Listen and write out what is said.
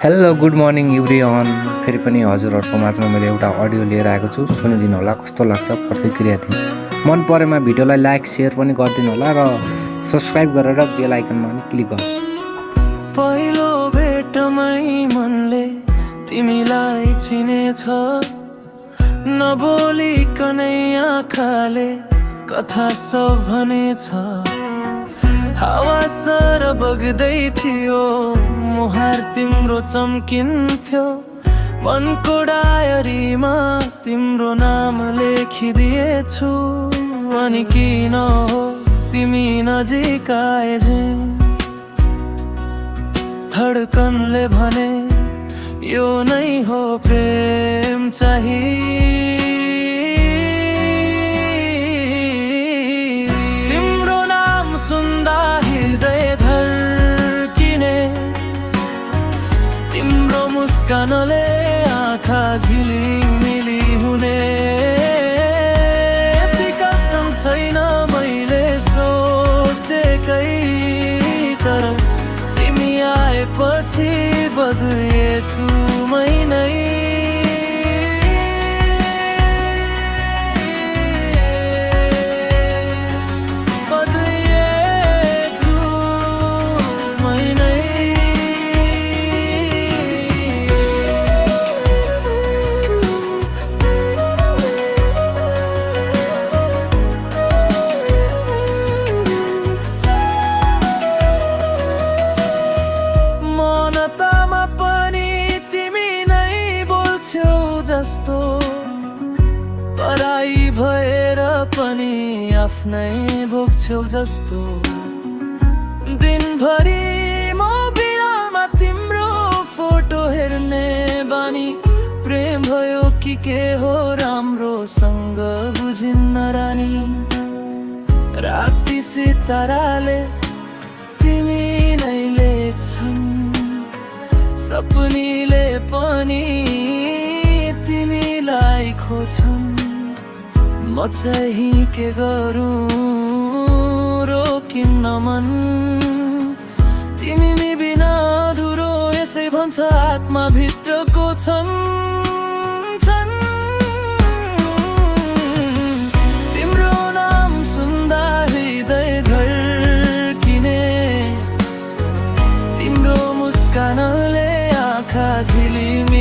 Hello good morning everyone. फेरि पनि हजुरहरूको माझमा मैले एउटा अडियो लिएर आएको छु, सुनिदिनु होला कस्तो लाग्छ प्रतिक्रिया दिनु। मन परेमा भिडियोलाई लाइक सेयर पनि गरिदिनु होला र सब्सक्राइब गरेर बेल आइकनमा पनि क्लिक गर्नु। पहिलो भेटमै मनले तिमीलाई चिनेछ, नबोलिकनै आँखाले कथा सब भनेछ। हावा सर बग्दै थियो, मुहार तिम्रो चम्किन्थ्यो, मनको डायरीमा तिम्रो नाम लेखिदिएछु। अनि किन हो तिमी नजिक आए झैं, धडकनले भने यो नै हो प्रेम चाहिए। तिम्रो नाम सुन्दा हृदय धड्किने, तिम्रो मुस्कानले आँखा झिलिमिली हुने। यति कसम छैन मैले सोचेकै, तर तिमी आएपछि बदलिएछु मै नै। जस्तो पराई भएर पनि आफ्नै भोग्छौ जस्तो, दिनभरि म बिरामा तिम्रो फोटो हेर्ने बानी। प्रेम भयो कि के हो राम्रोसँग बुझिन्न रानी। राति सिताराले तिमी नै लेख्छन्, सपनीले पनि तिमीलाई खोज्छन्। म चाहिँ के गरौँ रोकिन्न मन, तिमी बिना अधुरो यसै भन्छ आत्मा भित्रको छन्। तिम्रो नाम सुन्दा हृदय धड्किने, तिम्रो मुस्कानले आँखा झिलिमिली